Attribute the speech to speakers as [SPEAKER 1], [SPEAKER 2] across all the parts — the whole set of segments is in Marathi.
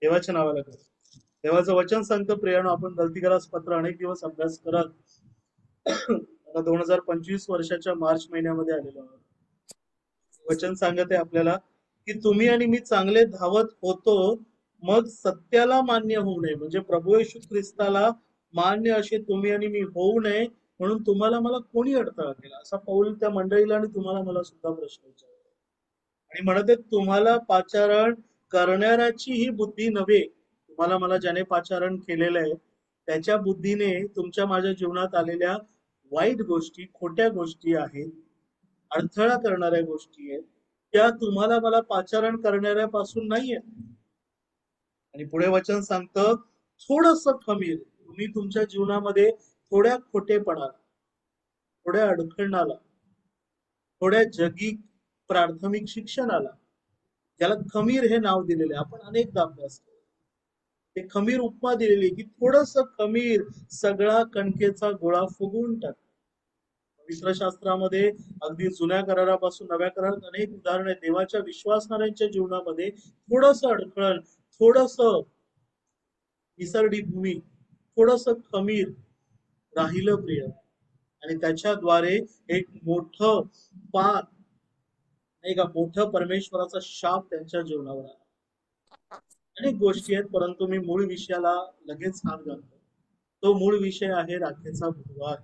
[SPEAKER 1] देवाच्या नावाला कर. देवाचं वचन सांगतं प्रियानो, आपण गलतीग्रास पत्र अनेक दिवस अभ्यास करत आता 2025 वर्षाच्या मार्च महिन्यामध्ये आलेलो आहोत. वचन सांगत आहे आपल्याला की तुम्ही आणि मी चांगले धावत होतो, मग सत्याला मान्य होऊ नये, म्हणजे प्रभू येशू ख्रिस्ताला मान्य असे तुम्ही आणि मी होऊ नये म्हणून तुम्हाला मला कोणी अडथळा केला, असा पौल त्या मंडळीला आणि तुम्हाला मला सुद्धा प्रश्न विचारतो. आणि म्हणत आहेत तुम्हाला पाचारण करणाऱ्याची ही बुद्धी नव्हे, तुम्हाला मला ज्याने पाचारण केलेलं आहे त्याच्या बुद्धीने तुमच्या माझ्या जीवनात आलेल्या वाईट गोष्टी, खोट्या गोष्टी आहेत, अडथळा करणाऱ्या गोष्टी आहेत, त्या तुम्हाला मला पाचारण करणाऱ्यापासून नाहीये. आणि पुढे वचन सांगतं थोडस खमीर, तुम्ही तुमच्या जीवनामध्ये थोड्या खोटेपणाला, थोड्या अडखळणाला, थोड्या जगी प्राथमिक शिक्षणाला, ज्याला खमीर हे नाव दिलेले आपण अनेकदा अभ्यास केला, ते खमीर उपमा दिलेली की थोडस खमीर सगळा कणकेचा गोळा फुगवून टाक. पवित्र शास्त्रामध्ये अगदी जुन्या करारापासून नव्या करारात अनेक उदाहरण आहेत. देवाच्या विश्वासणाऱ्यांच्या जीवनामध्ये थोडस अडखळण, थोडस निसरडी भूमी, थोडस खमीर राहिलं प्रिय, आणि त्याच्याद्वारे एक मोठं पाप, नाही का, मोठं परमेश्वराचा शाप त्यांच्या जीवनावर आला. अनेक गोष्टी आहेत, परंतु मी मूळ विषयाला लगेच हात घालतो. तो मूळ विषय आहे राखेचा बुधवार.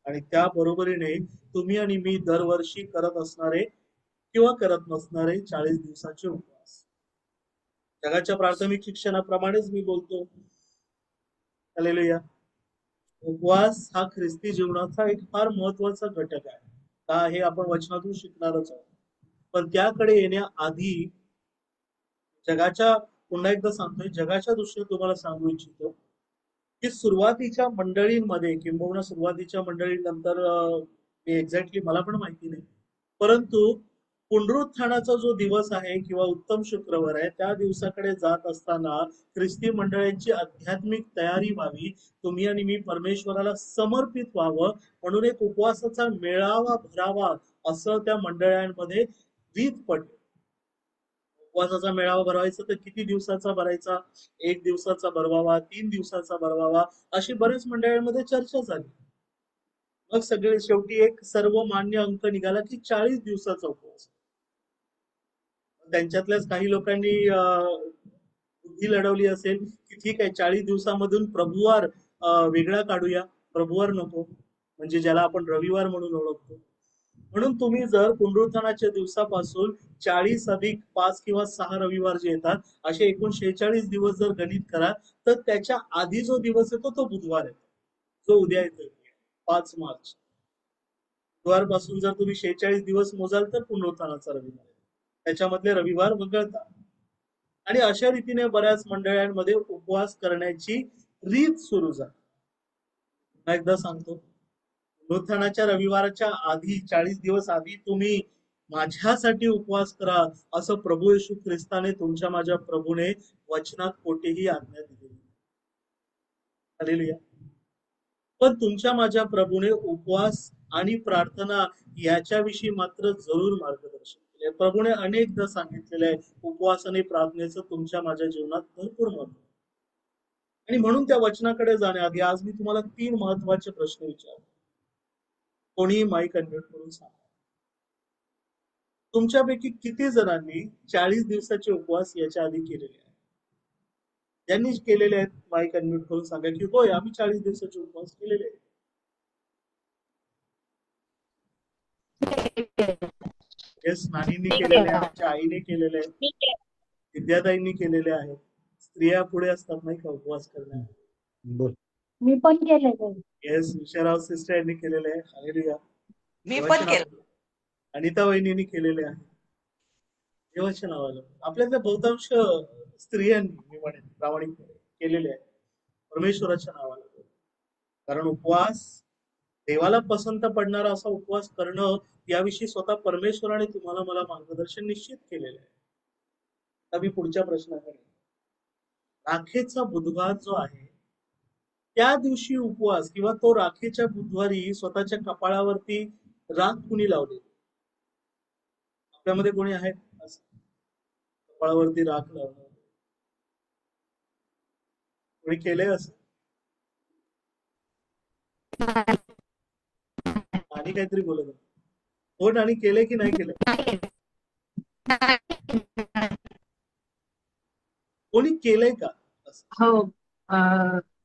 [SPEAKER 1] आणि त्या बरोबरीने तुम्ही आणि मी दरवर्षी करत असणारे किंवा करत नसणारे 40 दिवसाचे उपवास. जगाच्या प्राथमिक शिक्षणाप्रमाणेच मी बोलतो, हालेलुया. उपवास हा ख्रिस्ती जीवनाचा एक फार महत्वाचा घटक आहे का, हे आपण वचनातून शिकणारच आहोत. पण त्याकडे येण्याआधी जगाच्या, पुन्हा एकदा सांगतोय, जगाच्या दृष्टीने तुम्हाला सांगू इच्छितो की सुरुवातीच्या मंडळींमध्ये, किंबहुना सुरुवातीच्या मंडळीनंतर मी एक्झॅक्टली मला पण माहिती नाही, परंतु पुनरुत्थानाचा जो दिवस आहे किंवा उत्तम शुक्रवार आहे त्या दिवसाकडे जात असताना ख्रिस्ती मंडळींची आध्यात्मिक तयारी व्हावी, तुम्ही आणि मी परमेश्वराला समर्पित व्हावं म्हणून एक उपवासाचा मेळावा भरावा, असं त्या मंडळांमध्ये रीत पडली. उपवासाचा मेळावा भरवायचा तर किती दिवसाचा भरायचा, 1 दिवसाचा भरवावा, 3 दिवसाचा भरवावा, अशी बरेच मंडळांमध्ये चर्चा झाली. मग सगळे शेवटी एक सर्वमान्य अंक निघाला की 40 दिवसाचा उपवास. त्यांच्यातल्याच काही लोकांनी बुद्धी लढवली असेल की ठीक आहे, 40 दिवसामधून प्रभुवार वेगळा काढूया, प्रभुवार नको, म्हणजे ज्याला आपण रविवार म्हणून ओळखतो. म्हणून तुम्ही जर पुनरुत्थानाच्या दिवसापासून 40+5 किंवा 6 रविवार जे येतात, असे एकूण 46 दिवस जर गणित करा, तर त्याच्या आधी जो दिवस येतो तो बुधवार येतो, जो उद्या येतो 5 मार्च. बुधवारपासून जर तुम्ही 46 दिवस मोजाल तर पुनरुत्थानाचा रविवार, त्याच्यामधले रविवार वगळता. आणि अशा रीतीने बऱ्याच मंडळांमध्ये उपवास करण्याची रीत सुरू झाली. एकदा सांगतो, पुनरुत्थानाच्या रविवाराच्या आधी 40 दिवस आधी तुम्ही माझ्यासाठी उपवास करा, असं प्रभू येशू ख्रिस्ताने, तुमच्या माझ्या प्रभूने वचनात कोठेही आज्ञा दिली. हालेलुया. पण तुमच्या माझ्या प्रभूने उपवास आणि प्रार्थना याच्याविषयी मात्र जरूर मार्गदर्शन केले. प्रभूने अनेकदा सांगितलेले आहे उपवास आणि प्रार्थनेचं तुमच्या माझ्या जीवनात भरपूर महत्व. आणि म्हणून त्या वचनाकडे जाण्याआधी आज मी तुम्हाला 3 महत्वाचे प्रश्न विचारतो. कोणीही माईक अनम्यूट करून सांगा, तुमच्यापैकी किती जणांनी 40 दिवसाचे उपवास याच्या आधी केलेले आहेत? ज्यांनी केलेले आहेत माईक अनम्यूट करून सांगा की होय, आम्ही 40 दिवसाचे उपवास केलेले आहेत. येस, नानींनी केलेले आहे, आमच्या आईने केलेले आहे, विद्याताईंनी केलेले आहेत. स्त्रिया पुढे असतात नाही का उपवास करण्यात.
[SPEAKER 2] बोल. मी पण केलेलं.
[SPEAKER 1] येस, विशाराव सिस्टर यांनी केलेले आहे. हालेलुया.
[SPEAKER 3] मी पण
[SPEAKER 1] देवाच्या
[SPEAKER 3] केलं.
[SPEAKER 1] नावाला. अनिता वहिनींनी केलेले आहे. देवाच्या नावाला. आपल्यातल्या बहुतांश स्त्रियांनी, मी म्हणेन प्रामाणिकपणे, केलेले आहे परमेश्वराच्या नावाला. कारण उपवास देवाला पसंत पडणारा असा उपवास करणं, याविषयी स्वतः परमेश्वराने तुम्हाला मला मार्गदर्शन निश्चित केलेलं आहे. आता मी पुढच्या प्रश्नाकडे, राखेचा बुधवार जो आहे त्या दिवशी उपवास किंवा तो राखेच्या बुधवारी स्वतःच्या कपाळावरती राख कुणी लावली? आपल्यामध्ये कोणी आहे कपाळावरती राख लावणं? कोणी केलंय असं? आणि काहीतरी बोलत होतं. कोण आणि केलंय की नाही केलंय? कोणी केलंय का असं?
[SPEAKER 3] हो.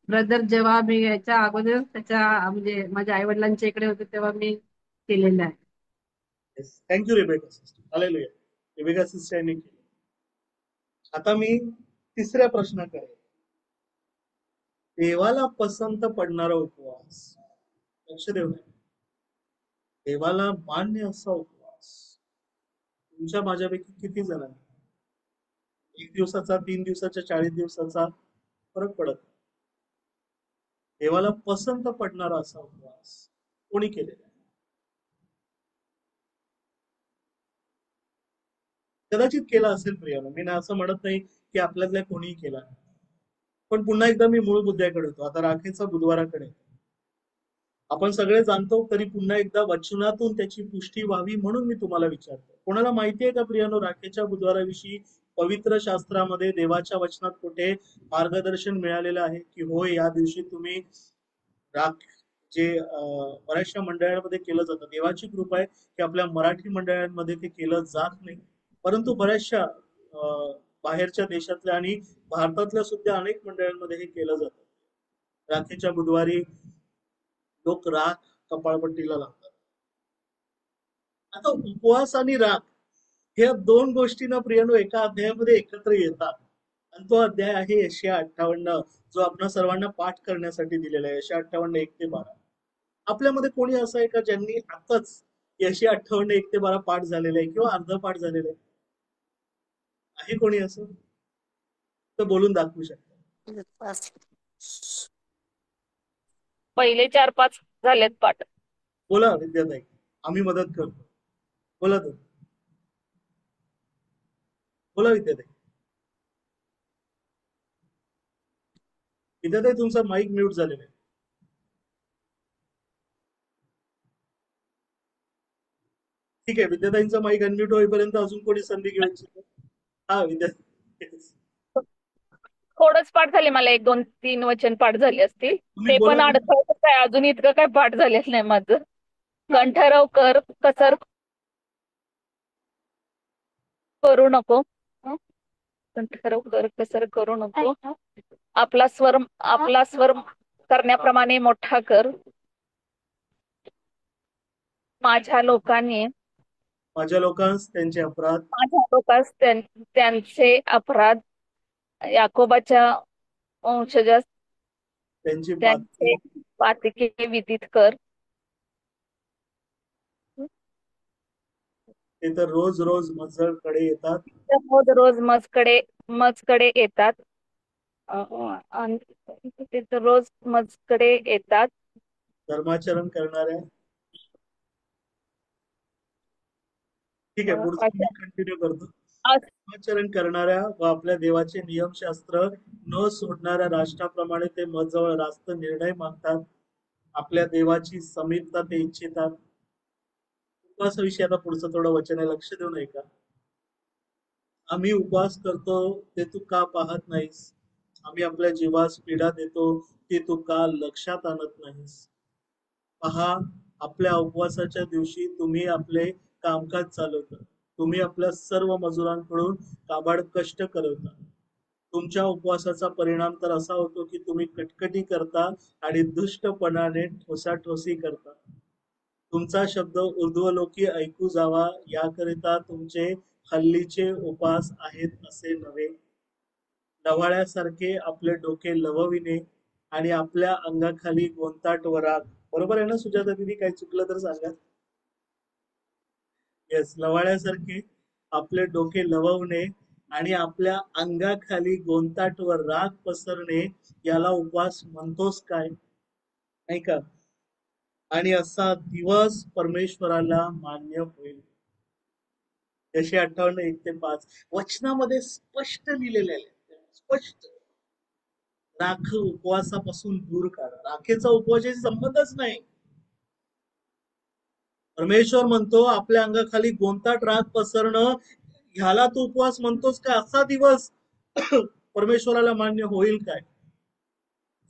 [SPEAKER 3] ब्रदर जेव्हा मी याच्या अगोदर त्याच्या म्हणजे माझ्या आई वडिलांच्या इकडे होते तेव्हा मी केलेलं आहे.
[SPEAKER 1] Thank you Rebecca sister. Hallelujah. Rebecca सिस्टरने केलं. आता मी तिसऱ्या प्रश्नाकडे, देवाला पसंत पडणारा उपवास. लक्ष देऊ नये. देवाला मान्य असा उपवास तुमच्या माझ्यापैकी किती जणांना? 1 दिवसाचा, 3 दिवसाचा, 40 दिवसाचा फरक पडत नाही. देवाला पसंत पडणारा असा उपवास कोणी केलेला आहे? कदाचित केला असेल प्रियाला. मी ना असं म्हणत नाही की आपल्यातल्या कोणीही केला नाही. पण पुन्हा एकदा मी मूळ मुद्द्याकडे येतो. आता राखेचा बुधवाराकडे. आपण सगळे जाणतो, तरी पुन्हा एकदा वचनातून त्याची पुष्टी व्हावी म्हणून मी तुम्हाला विचारतो. कोणाला माहिती आहे का प्रियानो, राखेच्या बुधवाराविषयी पवित्र शास्त्रामध्ये देवाच्या वचनात कुठे मार्गदर्शन मिळालेलं आहे की होय या दिवशी तुम्ही राख, जे बऱ्याचशा मंडळांमध्ये केलं जातं. देवाची कृपा आहे की आपल्या मराठी मंडळांमध्ये ते केलं जात नाही, परंतु बऱ्याचशा बाहेरच्या देशातल्या आणि भारतातल्या सुद्धा अनेक मंडळांमध्ये हे केलं जातं. राखेच्या बुधवारी लोक राख कपाळपट्टीला लावतात. आता उपवास आणि राख या दोन गोष्टींना प्रियानो एका अध्यायामध्ये एकत्र येतात, आणि तो अध्याय आहे यशया 58, जो आपण सर्वांना पाठ करण्यासाठी दिलेला आहे. यशया 58 1 ते 12. आपल्यामध्ये कोणी असं आहे का ज्यांनी आताच यशया 58 1 ते 12 पाठ झालेलं आहे किंवा अर्ध पाठ झालेलं आहे? आहे कोणी असं? तर बोलून दाखवू शकता.
[SPEAKER 4] पहिले 4-5 झालेत पाठ.
[SPEAKER 1] बोला विद्याताई, आम्ही मदत करतो. बोला तर. बोला विद्याताई. विद्याताई तुमचा माईक म्यूट झालेला आहे. ठीक आहे, विद्याताईंचा माईक अनम्यूट होईपर्यंत अजून कोणी संधी घेऊ इच्छितो? हा विद्याताई.
[SPEAKER 4] थोडंच पाठ झाले, मला 1-2-3 वचन पाठ झाले असतील.
[SPEAKER 1] तुम्ही
[SPEAKER 4] ते पण
[SPEAKER 1] बोला.
[SPEAKER 4] अडथळत काय, अजून इतकं काय पाठ झालेलं नाही माझं. कंठराव कर कसर करू नको. कंठराव कर कसर करू नको. आपला स्वर करण्याप्रमाणे मोठा कर. माझ्या
[SPEAKER 1] लोकांस त्यांचे अपराध,
[SPEAKER 4] त्यांचे अपराध, याकोबाच्या वंशजास
[SPEAKER 1] त्यांची
[SPEAKER 4] त्यांचे पातके विदित कर.
[SPEAKER 1] ते तर रोज रोज मजळकडे येतात.
[SPEAKER 4] रोज मजकडे येतात. आणि ते तर रोज मजकडे येतात.
[SPEAKER 1] धर्माचरण करणाऱ्या. ठीक आहे, पुढचं मी कंटिन्यू करतो. धर्माचरण करणाऱ्या व आपल्या देवाचे नियमशास्त्र न सोडणाऱ्या राष्ट्राप्रमाणे ते मजजवळ रास्त निर्णय मागतात. आपल्या देवाची समीपता ते इच्छितात. उपवासाविषयी आता पुढचं थोडं वचन आहे, लक्ष देऊ नये का? आम्ही उपवास करतो ते तू का पाहत नाहीस? आम्ही आपल्या जीवास पीडा देतो ते तू का लक्षात आणत नाहीस? पहा, आपल्या उपवासाच्या दिवशी तुम्ही आपले कामकाज चालवता. तुम्ही आपल्या सर्व मजुरांकडून काबाड कष्ट करवता. तुमच्या उपवासाचा परिणाम तर असा होतो की तुम्ही कटकटी करता आणि दुष्टपणाने ठोसाठोसी करता. तुमचा शब्द ऊर्ध्वलोकी ऐकू जावा याकरिता तुमचे हल्लीचे उपास आहेत असे नव्हे. लवाळ्यासारखे आपले डोके लवविणे आणि आपल्या अंगाखाली गोंताट व राग. बरोबर आहे ना सुजाता दिदी? काही चुकलं तर सांगा. येस, लवाळ्यासारखे आपले डोके लववणे आणि आपल्या अंगाखाली गोंताट व राग पसरणे याला उपवास म्हणतोस काय? नाही का? आणि असा दिवस परमेश्वराला मान्य होईल. यशया 58 1 ते 5 वचनामध्ये स्पष्ट लिहिलेले आहे. स्पष्ट. राख उपवासापासून दूर काढा. राखेचा उपवासाशी संबंधच नाही. परमेश्वर म्हणतो आपल्या अंगाखाली गोंताट राग पसरणं ह्याला तू उपवास म्हणतोस का? असा दिवस परमेश्वराला मान्य होईल काय?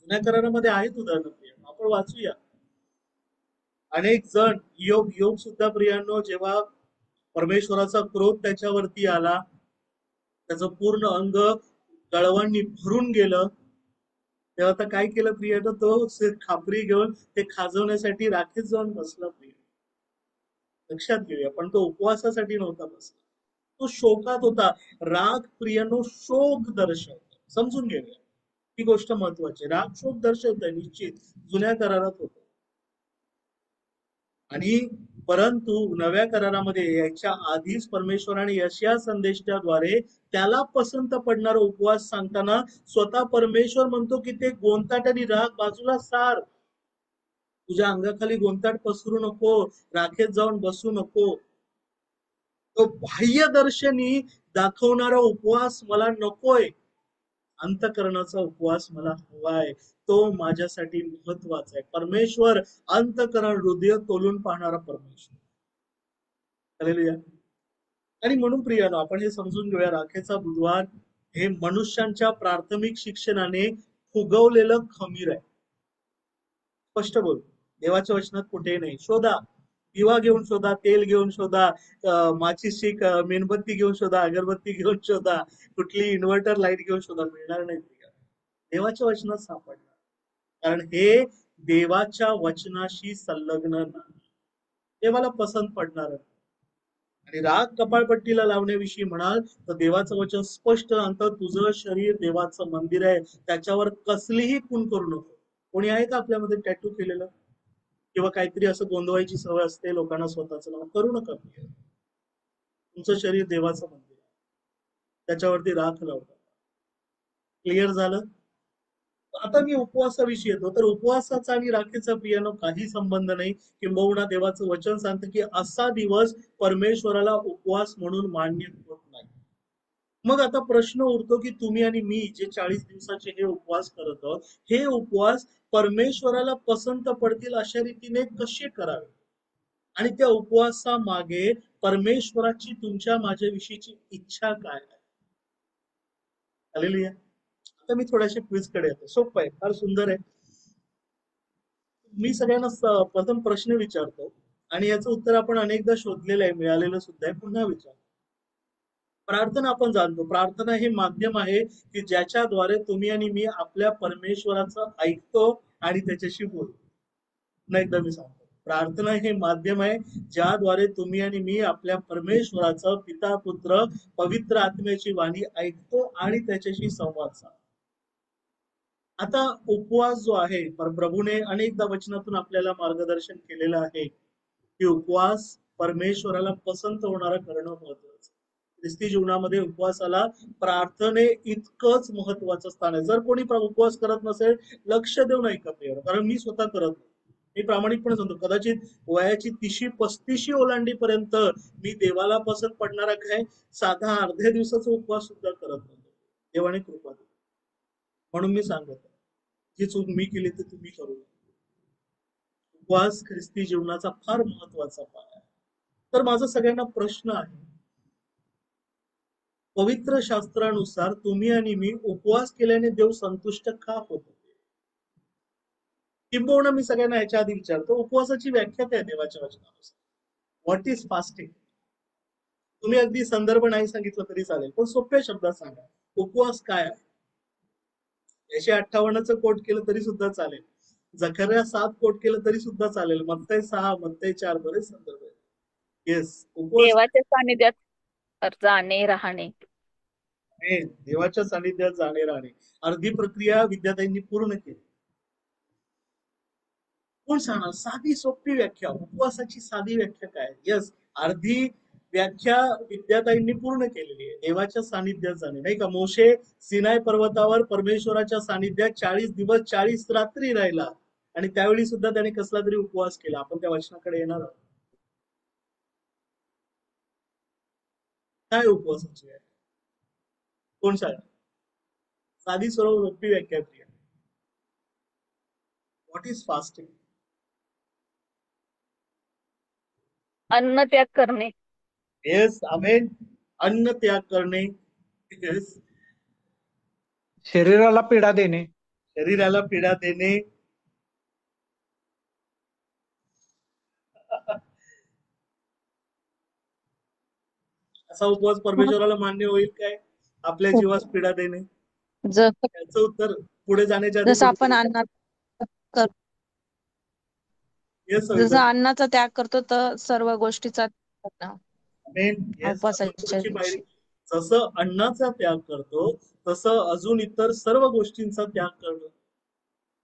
[SPEAKER 1] जुन्या करारामध्ये आहेत उदाहरणं प्रियांनो, आपण वाचूया. अनेक जण योग सुद्धा प्रियांनो, जेव्हा परमेश्वराचा क्रोध त्याच्यावरती आला, त्याचं पूर्ण अंग गळवांनी भरून गेलं, तेव्हा आता काय केलं प्रियानं, तो खापरी घेऊन ते खाजवण्यासाठी राखेत जाऊन बसला. प्रिय लक्षात घेऊया, पण तो उपवासासाठी नव्हता बसला, तो शोकात होता. राग प्रियानो शोक दर्शवतो, समजून घेऊया, ही गोष्ट महत्वाची. राग शोक दर्शवत आहे निश्चित, जुन्या करारात होत. आणि परंतु नव्या करारामध्ये याच्या आधीच परमेश्वराने यशया संदेशाद्वारे त्याला पसंत पडणारा उपवास सांगताना स्वतः परमेश्वर म्हणतो की ते गोंताट आणि राग बाजूला सार, तुझ्या अंगाखाली गोंताट पसरू नको, राखेत जाऊन बसू नको. तो बाह्य दर्शनी दाखवणारा उपवास मला नकोय, अंतकरणाचा उपवास मला हवाय, तो माझ्यासाठी महत्वाचा आहे. परमेश्वर अंतकरण, हृदय तोलून पाहणारा परमेश्वर. हालेलुया. आणि म्हणून प्रियानो, आपण हे समजून घेऊया, राखेचा बुधवार हे मनुष्यांच्या प्राथमिक शिक्षणाने फुगवलेलं खमीर आहे. स्पष्ट बोल, देवाच्या वचनात कुठेही नाही. शोधा, दिवा घेऊन शोधा, तेल घेऊन शोधा, माचीसची मेणबत्ती घेऊन शोधा, अगरबत्ती घेऊन शोधा, कुठली इन्व्हर्टर लाईट घेऊन शोधा, मिळणार नाही. देवाच्या वचनात सापडणार, कारण हे देवाच्या वचनाशी संलग्न नाही, देवाला पसंत पडणार नाही. आणि राग कपाळपट्टीला लावण्याविषयी म्हणाल तर देवाचं वचन स्पष्ट सांगतं, तुझं शरीर देवाचं मंदिर आहे, त्याच्यावर कसलीही खूण करू नको. कोणी आहे का आपल्यामध्ये टॅटू केलेलं किंवा काहीतरी असं गोंधवायची सवय असते लोकांना स्वतःचं नाव? करू नका. तुमचं शरीर देवाचं मंदिर आहे, त्याच्यावरती राख लावता. क्लिअर झालं? आता मी उपवासाविषयी येतो. तर उपवासाचा आणि राखेचा प्रियानो काही संबंध नाही, किंबहुना देवाचं वचन सांगतं की असा दिवस परमेश्वराला उपवास म्हणून मान्य होत नाही. मग आता प्रश्न उरतो की तुम्ही आणि मी जे 40 दिवसाचे हे उपवास करत आहोत, हे उपवास परमेश्वराला पसंत पडतील अशा रीतीने कसे करावे, आणि त्या उपवासामागे परमेश्वराची तुमच्या माझ्याविषयीची इच्छा काय आहे? हालेलुया. आता मी थोड्याशा क्विज कडे येतो. सोपं आहे, फार सुंदर आहे. मी सगळ्यांना प्रथम प्रश्न विचारतो आणि याचं उत्तर आपण अनेकदा शोधलेलं आहे, मिळालेलं सुद्धा आहे. पुन्हा विचारतो. प्रार्थना आपण जाणतो, प्रार्थना हे माध्यम आहे की ज्याच्याद्वारे तुम्ही आणि मी आपल्या परमेश्वराचं ऐकतो आणि त्याच्याशी बोलतो. पुन्हा एकदा मी सांगतो, प्रार्थना हे माध्यम आहे ज्याद्वारे तुम्ही आणि मी आपल्या परमेश्वराचं, पिता पुत्र पवित्र आत्म्याची वाणी ऐकतो आणि त्याच्याशी संवाद साधतो. आता उपवास जो आहे, प्रभूने अनेकदा वचनातून आपल्याला मार्गदर्शन केलेलं आहे की उपवास परमेश्वराला पसंत होणारा करणं महत्वाचं. ख्रिस्ती जीवनामध्ये उपवासाला प्रार्थने इतकंच महत्वाचं स्थान आहे. जर कोणी उपवास करत नसेल, लक्ष देऊ नये का प्रिय, कारण मी स्वतः करत नाही. मी प्रामाणिकपणे सांगतो, कदाचित वयाची 30-35 ओलांडीपर्यंत मी देवाला पसंत पडणारा काय साधा अर्ध्या दिवसाचा उपवास सुद्धा करत नव्हतो. देवाने कृपा दिली. म्हणून मी सांगत, जी चूक मी केली ते तुम्ही करू नका. उपवास ख्रिस्ती जीवनाचा फार महत्वाचा पाय आहे. तर माझा सगळ्यांना प्रश्न आहे, पवित्र शास्त्रानुसार तुम्ही आणि मी उपवास केल्याने देव संतुष्ट का होतो? किंबहुना मी सगळ्यांना याच्या आधी विचारतो, उपवासाची व्याख्या काय देवाच्या वचनानुसार? What is fasting? तुम्ही अगदी संदर्भ नाही सांगितलं तरी चालेल, पण सोप्या शब्दात सांगा, उपवास काय आहे? 158चं कोट केलं तरी सुद्धा चालेल, जकर्या 7 कोट केलं तरी सुद्धा चालेल, मत्तई 6, मत्तई 4, बरेच संदर्भ आहेत. येस, उपवास
[SPEAKER 4] देवाच्या सानिध्यात जाणे राहणे.
[SPEAKER 1] देवाच्या सानिध्यात जाणे राहणे. अर्धी प्रक्रिया विद्यार्थ्यांनी पूर्ण केली. कोण सांगणार साधी सोपी व्याख्या? उपवासाची साधी व्याख्या काय? यस, अर्धी व्याख्या विद्यार्थ्यांनी पूर्ण केलेली आहे, देवाच्या सानिध्यात जाणे, नाही का? मोशे सिनाय पर्वतावर परमेश्वराच्या सानिध्यात 40 दिवस 40 रात्री राहिला आणि त्यावेळी सुद्धा त्याने कसला तरी उपवास केला. आपण त्या वचनाकडे येणार आहोत. काय उपवासाची व्याख्या? कोण सांगा? साधी सर्व सोपी व्याख्या प्रिया. What is fasting?
[SPEAKER 4] अन्न त्याग करणे.
[SPEAKER 1] येस, आमेन. अन्न त्याग करणे. येस.
[SPEAKER 5] शरीराला पीडा देणे.
[SPEAKER 1] शरीराला पीडा देणे असा उपवास परमेश्वराला मान्य होईल काय? आपल्या जीवास पीडा देणे.
[SPEAKER 4] जसं
[SPEAKER 1] याचं उत्तर पुढे जाण्याच्या आधी
[SPEAKER 4] जसं आपण
[SPEAKER 1] कोणीतरी हे
[SPEAKER 4] जसं
[SPEAKER 1] सविता
[SPEAKER 4] अन्नाचा त्याग करतो तर सर्व गोष्टीचा त्याग करणं.
[SPEAKER 1] मेन येस आपण
[SPEAKER 4] उपवासाच्या
[SPEAKER 1] पुढची पायरी
[SPEAKER 4] दिवशी
[SPEAKER 1] जसं अन्नाचा त्याग करतो तसं अजून इतर सर्व गोष्टींचा त्याग करणं.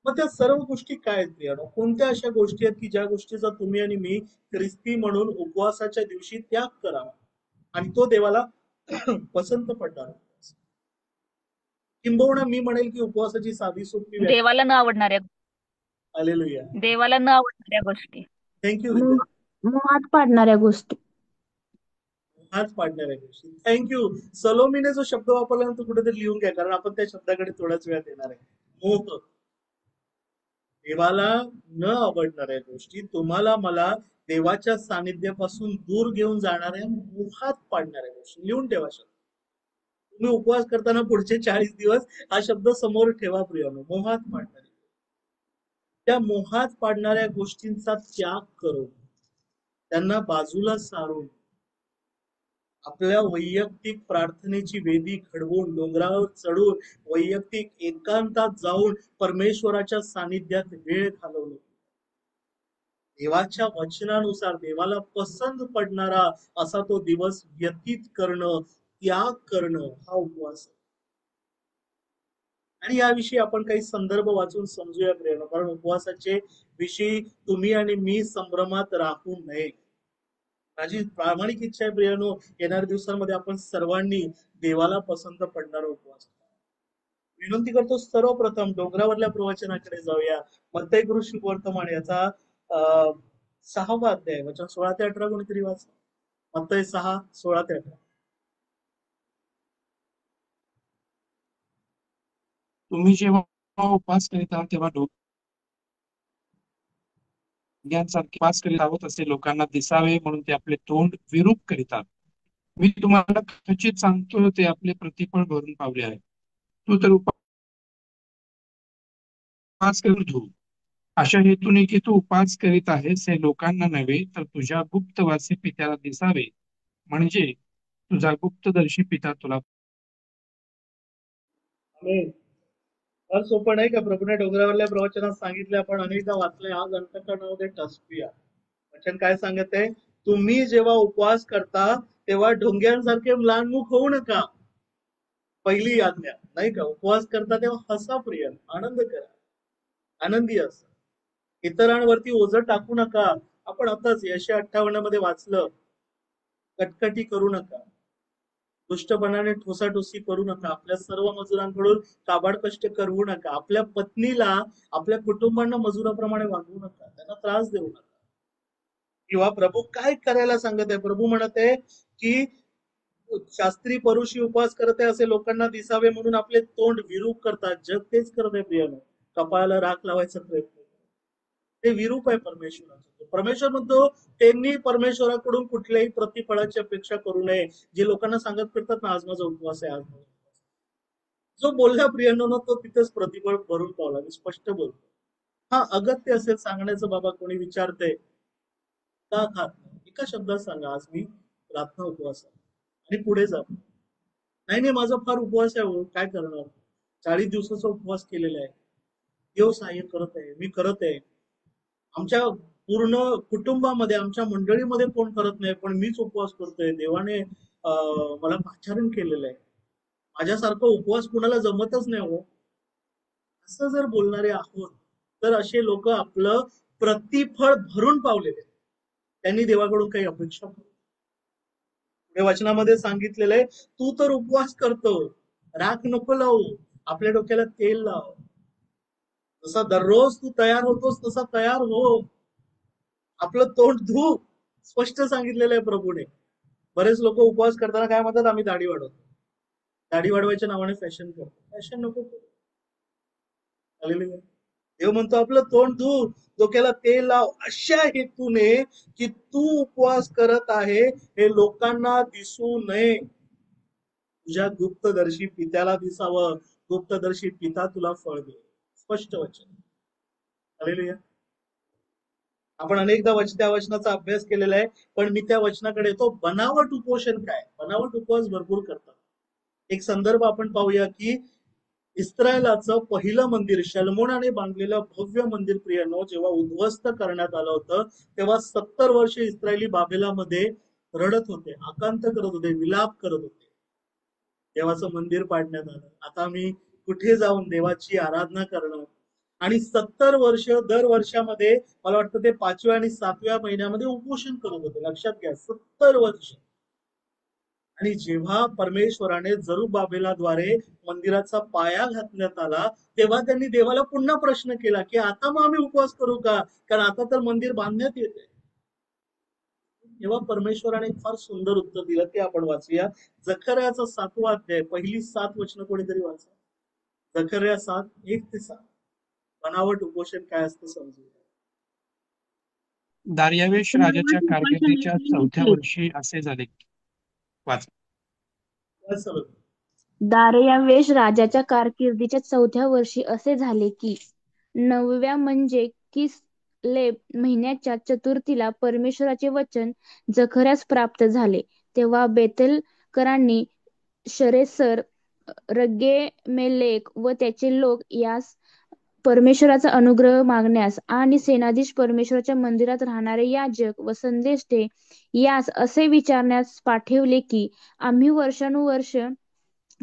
[SPEAKER 1] मग त्या सर्व गोष्टी काय आहेत प्रियानो? कोणत्या अशा गोष्टी आहेत की ज्या गोष्टीचा तुम्ही आणि मी ख्रिस्ती म्हणून उपवासाच्या दिवशी त्याग करावा आणि तो देवाला पसंत पडणार? किंबहुना मी म्हणेल की उपवासाची साधी सोपी व्याख्या.
[SPEAKER 4] देवाला न आवडणाऱ्या
[SPEAKER 1] हालेलुया.
[SPEAKER 4] देवाला न आवडणाऱ्या गोष्टी.
[SPEAKER 1] थँक्यू विद्या.
[SPEAKER 2] मोहात पाडणाऱ्या गोष्टी.
[SPEAKER 1] हाच पाडणाऱ्या गोष्टी. थँक्यू. सलोमीने जो शब्द वापरला ना तो कुठेतरी लिहून घ्या, कारण आपण त्या शब्दाकडे थोड्याच वेळात येणार आहे. मोह. देवाला न आवडणाऱ्या गोष्टी तुम्हाला मला देवाच्या सानिध्यापासून दूर घेऊन जाणाऱ्या मोहात पाडणाऱ्या गोष्टी. लिहून ठेवा शब्द. तुम्ही उपवास करताना पुढचे 40 दिवस हा शब्द समोर ठेवा प्रियानो. मोहात पाडणारे. त्या मोहात पाडणाऱ्या गोष्टींचा त्याग करून त्यांना बाजूला सारून आपल्या वैयक्तिक प्रार्थनेची वेदी घडवून डोंगरावर चढून वैयक्तिक एकांतात जाऊन परमेश्वराच्या सानिध्यात वेळ घालवणे. देवाच्या वचनानुसार देवाला पसंत पडणारा असा तो दिवस व्यतीत करणं, त्याग करणं हा उपवास आहे. आणि याविषयी आपण काही संदर्भ वाचून समजूया प्रियानो, कारण उपवासाचे विषयी तुम्ही आणि मी संभ्रमात राहू नये. माझी प्रामाणिक इच्छा आहे प्रियानो, येणाऱ्या दिवसांमध्ये आपण सर्वांनी देवाला पसंत पडणारा उपवास. विनंती करतो सर्वप्रथम डोंगरावरल्या प्रवचनाकडे जाऊया. मत्तई शुभवर्तमान याचा 6वा अध्याय वचन 16 ते 18 कोणीतरी वाचा. मत्तई 6, 16 ते 18.
[SPEAKER 5] तुम्ही जेव्हा उपवास करीत आहात तेव्हा ढोंग्यांसारखे उपवास करीत आहोत असे लोकांना दिसावे म्हणून ते आपले तोंड विरूप करीतात. मी तुम्हाला खचित सांगतो ते आपले प्रतिफळ भरून पावले आहे. तू तर उपवास करून धू अशा हेतूने की तू उपवास करीत आहेस हे लोकांना नव्हे तर तुझ्या गुप्तवासी पित्याला दिसावे म्हणजे तुझा गुप्तदर्शी पिता तुला.
[SPEAKER 1] आमेन. फार सोपं नाही का? प्रभूने डोंगरावरल्या प्रवचनात सांगितले, आपण अनेकदा वाचले. आज अंतःकरणामध्ये टसपूया. वचन काय सांगत आहे? तुम्ही जेव्हा उपवास करता तेव्हा ढोंग्यांसारखे म्लानमुख होऊ नका. पहिली आज्ञा नाही का? उपवास करता तेव्हा हसा प्रिय, आनंद करा, आनंदी असा. इतरांवरती ओझं टाकू नका. आपण आताच 158 मध्ये वाचलं, कटकटी करू नका, दुष्टपणाने ठोसाठोसी करू नका, आपल्या सर्व मजुरांकडून काबाड कष्ट करू नका, आपल्या पत्नीला आपल्या कुटुंबांना मजुराप्रमाणे वागवू नका, त्यांना त्रास देऊ नका. किंवा प्रभू काय करायला सांगत आहे? प्रभू म्हणत आहे की शास्त्री परुषी उपवास करत आहे असे लोकांना दिसावे म्हणून आपले तोंड विरूप करतात. जग तेच करत आहे प्रियानो. कपाळाला राख लावायचा प्रयत्न. ते विरूप आहे परमेश्वराचं. परमेश्वर म्हणतो त्यांनी परमेश्वराकडून कुठल्याही प्रतिफळाची अपेक्षा करू नये. जे लोकांना सांगत फिरतात ना, आज माझा उपवास आहे, आज माझा उपवास. जो बोलला प्रियांनो तो तिथेच प्रतिफळ भरून पावला. मी स्पष्ट बोलतो. हा अगत्य असेल सांगण्याचं, बाबा कोणी विचारते का खात नाही, एका शब्दात सांगा, आज मी प्रार्थना उपवास आहे, आणि पुढे जा. नाही नाही माझा फार उपवास आहे, काय करणार, 40 दिवसाचा उपवास केलेला आहे, देव सहाय्य करत आहे, मी करत आहे. आमच्या पूर्ण कुटुंबामध्ये आमच्या मंडळीमध्ये कोण करत नाही, पण मीच उपवास करतोय. देवाने मला पाचारण केलेलं आहे. माझ्यासारखं उपवास कुणाला जमतच नाही हो. असं जर बोलणारे आहोत तर असे लोक आपलं प्रतिफळ भरून पावलेले, त्यांनी देवाकडून काही अपेक्षा करू. वचनामध्ये सांगितलेलं आहे, तू तर उपवास करतो, राख नको लावू, आपल्या डोक्याला तेल लाव. जसा दररोज तू तयार होतोस तसा तयार हो, आपलं तोंड धू. स्पष्ट सांगितलेलं आहे प्रभूने. बरेच लोक उपवास करताना काय म्हणतात? आम्ही दाढी वाढवतो. दाढी वाढवायच्या नावाने फॅशन करतो. फॅशन नको करू. देव म्हणतो आपलं तोंड धू, डोक्याला तेल लाव, अशा हेतूने की तू उपवास करत आहे हे लोकांना दिसू नये. तुझ्या गुप्तदर्शी पित्याला दिसावं. गुप्तदर्शी पिता तुला फळ दे. स्पष्ट वचन. हालेलुया. आपण अनेकदा त्या वचनाचा अभ्यास केलेला आहे, पण मी त्या वचनाकडे येतो. बनावट उपोषण काय? बनावट उपवास भरपूर करतात. एक संदर्भ आपण पाहूया की इस्रायलाचं पहिलं मंदिर, शलमोनाने बांधलेलं भव्य मंदिर प्रियानो, जेव्हा उद्ध्वस्त करण्यात आलं होतं, तेव्हा 70 वर्ष इस्रायली बाबेलामध्ये रडत होते, आकांत करत होते, विलाप करत होते. देवाचं मंदिर पाडण्यात आलं, आता मी कुठे जाऊन देवाची आराधना करणार? आणि 70 वर्ष, दर वर्षामध्ये मला वाटतं ते 5व्या आणि 7व्या महिन्यामध्ये उपोषण करत होते. लक्षात घ्या, 70 वर्ष. आणि जेव्हा परमेश्वराने जरुब्बाबेलाद्वारे मंदिराचा पाया घातण्यात आला, तेव्हा त्यांनी देवाला पुन्हा प्रश्न केला की आता मग आम्ही उपवास करू का? कारण आता तर मंदिर बांधण्यात येते. तेव्हा परमेश्वराने एक फार सुंदर उत्तर दिलं, ते आपण वाचूया. जकर्याचा 7वा अध्याय, पहिली 7 वचनं कोणीतरी वाचा. जकर्या 7, 1 ते 7. बनावट उपोषण काय असतं समजूया.
[SPEAKER 5] दार्यावेश राजाच्या
[SPEAKER 2] बनावट उपोषण
[SPEAKER 5] कारकिर्दीच्या
[SPEAKER 2] म्हणजे
[SPEAKER 5] 4थ्या
[SPEAKER 2] काय?
[SPEAKER 5] वर्षी असे झाले की वाच.
[SPEAKER 2] दार्यावेश राजाच्या कारकिर्दीच्या 4थ्या वर्षी असे झाले की 9व्या म्हणजे किस्लेव महिन्याच्या चतुर्थीला परमेश्वराचे वचन जकर्यास प्राप्त झाले. तेव्हा बेतेलकरांनी शरेसर, रगेमेलेक व त्याचे लोक यास परमेश्वराचा अनुग्रह मागण्यास आणि सेनाधीश परमेश्वराच्या मंदिरात राहणारे याजक व संदेष्टे यास असे विचारण्यास पाठविले की आम्ही वर्षानुवर्ष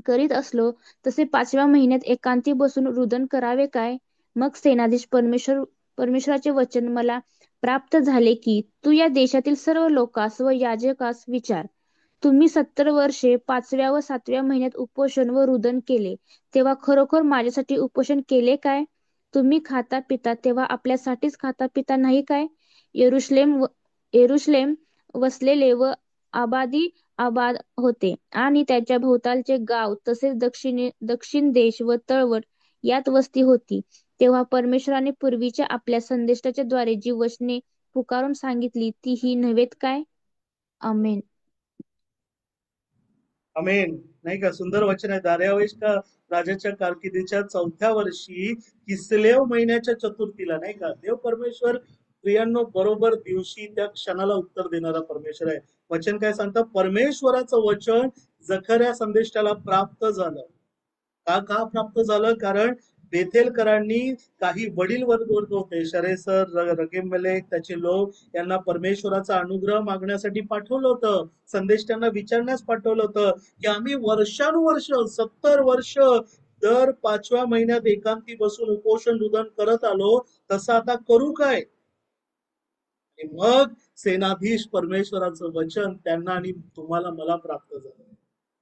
[SPEAKER 2] करीत असलो तसे 5व्या महिन्यात एकांती बसून रुदन करावे काय? मग सेनाधीश परमेश्वराचे वचन मला प्राप्त झाले की तू या देशातील सर्व लोकास व याजकास विचार, तुम्ही 70 वर्षे 5व्या व 7व्या महिन्यात उपोषण व रुदन केले, तेव्हा खरोखर माझ्यासाठी उपोषण केले काय? तुम्ही खाता पिता तेव्हा आपल्यासाठीच खाता पिता नाही काय? यरुशलेम वसलेले व आबाद होते आणि त्याच्या भोवतालचे गाव तसेच दक्षिण देश व तळवट यात वस्ती होती. तेव्हा परमेश्वराने पूर्वीच्या आपल्या संदेष्टाच्या द्वारे जी वचने पुकारून सांगितली ती ही नव्हेत काय? आमेन.
[SPEAKER 1] अमेन. नाही का? सुंदर वचन आहे. दार्यावेश का राजाच्या कारकिर्दीच्या 4थ्या वर्षी किस्लेव महिन्याच्या चतुर्थीला, नाही का, देव परमेश्वर प्रियांनो बरोबर दिवशी त्या क्षणाला उत्तर देणारा परमेश्वर आहे. वचन काय सांगतं? परमेश्वराचं वचन जकर्या संदेष्टाला प्राप्त झालं. का प्राप्त झालं? कारण बेथेलकरांनी काही वडील वर्ग होते, शरेसर, रगेमेलेक, त्याचे लोक, यांना परमेश्वराचा अनुग्रह मागण्यासाठी पाठवलं होतं. संदेश त्यांना विचारण्यास पाठवलं होतं की आम्ही वर्षानुवर्ष 70 वर्ष दर 5व्या महिन्यात एकांती बसून उपोषण रुदन करत आलो, तसं आता करू काय? मग सेनाधीश परमेश्वराचं वचन त्यांना आणि तुम्हाला मला प्राप्त झालं.